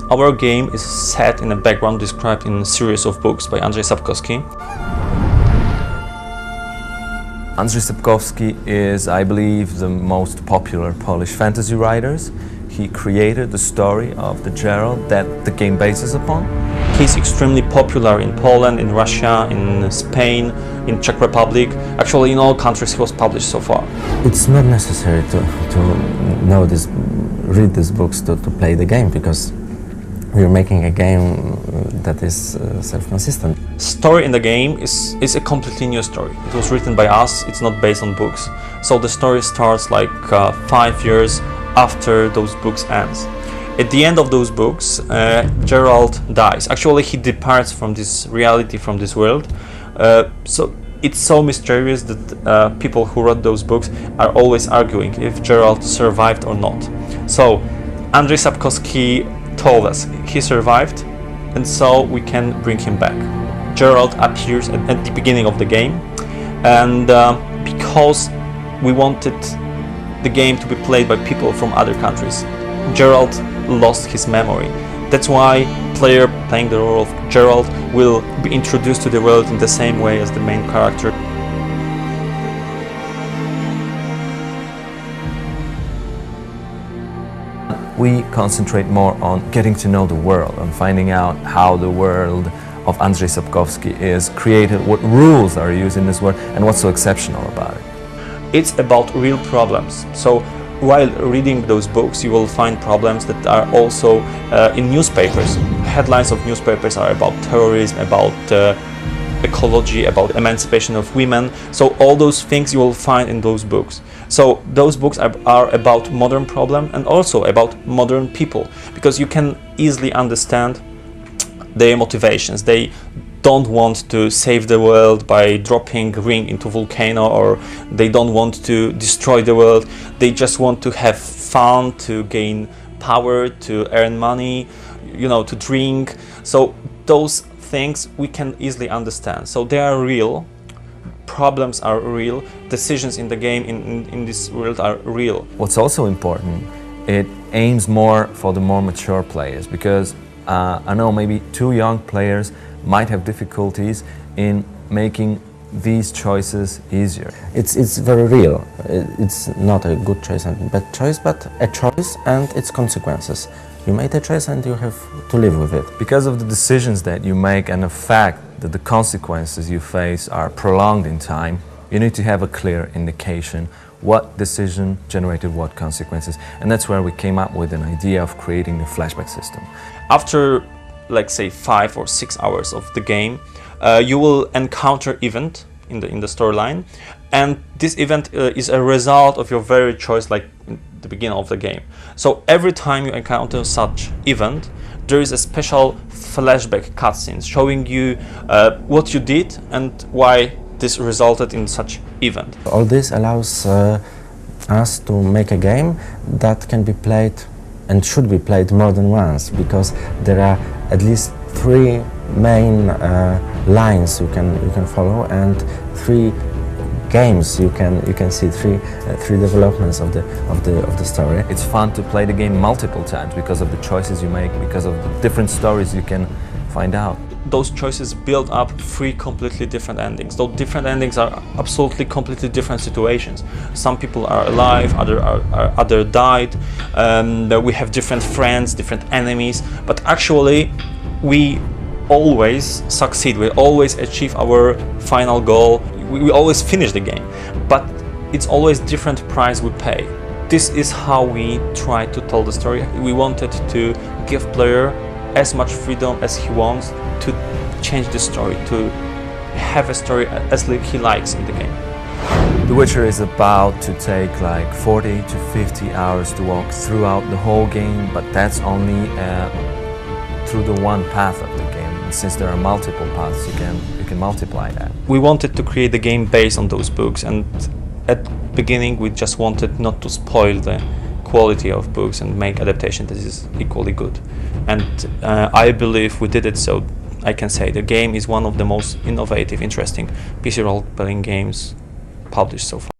Our game is set in a background described in a series of books by Andrzej Sapkowski. Andrzej Sapkowski is, I believe, the most popular Polish fantasy writers. He created the story of the Geralt that the game bases upon. He's extremely popular in Poland, in Russia, in Spain, in Czech Republic. Actually, in all countries he was published so far. It's not necessary to know this, read these books to play the game, because we're making a game that is self-consistent. Story in the game is a completely new story. It was written by us, it's not based on books. So the story starts like 5 years after those books ends. At the end of those books, Geralt dies. Actually, he departs from this reality, from this world. So it's so mysterious that people who wrote those books are always arguing if Geralt survived or not. So Andrzej Sapkowski told us he survived, and so we can bring him back. Geralt appears at the beginning of the game, and because we wanted the game to be played by people from other countries, Geralt lost his memory. That's why player playing the role of Geralt will be introduced to the world in the same way as the main character. We concentrate more on getting to know the world, on finding out how the world of Andrzej Sapkowski is created, what rules are used in this world, and what's so exceptional about it. It's about real problems. So while reading those books, you will find problems that are also in newspapers. Headlines of newspapers are about terrorism, about ecology, about emancipation of women. So all those things you will find in those books. So those books are about modern problem and also about modern people, because you can easily understand their motivations. They don't want to save the world by dropping a ring into a volcano, or they don't want to destroy the world. They just want to have fun, to gain power, to earn money, you know, to drink. So those things we can easily understand. So they are real. Problems are real. Decisions in the game, in this world, are real. What's also important, it aims more for the more mature players, because I know maybe too young players might have difficulties in making these choices easier. It's very real. It's not a good choice and bad choice, but a choice and its consequences. You made a choice and you have to live with it. Because of the decisions that you make and the fact that the consequences you face are prolonged in time, you need to have a clear indication what decision generated what consequences. And that's where we came up with an idea of creating the flashback system. After, like, say 5 or 6 hours of the game, you will encounter event in the storyline, and this event is a result of your very choice, like in the beginning of the game. So every time you encounter such event, there is a special flashback cutscene showing you what you did and why this resulted in such event. All this allows us to make a game that can be played and should be played more than once, because there are at least 3 main lines you can follow, and 3 games you can see, three developments of the story. It's fun to play the game multiple times because of the choices you make, because of the different stories you can find out. Those choices build up 3 completely different endings. Those different endings are absolutely completely different situations. Some people are alive, other died. We have different friends, different enemies, but actually we always succeed. We always achieve our final goal. We always finish the game, but it's always different price we pay. This is how we try to tell the story. We wanted to give player as much freedom as he wants to change the story, to have a story as he likes in the game. The Witcher is about to take like 40 to 50 hours to walk throughout the whole game, but that's only through the one path of the game. And since there are multiple paths, you can multiply that. We wanted to create the game based on those books, and at the beginning we just wanted not to spoil the quality of books and make adaptation that is equally good. And I believe we did it, so I can say the game is one of the most innovative, interesting PC role-playing games published so far.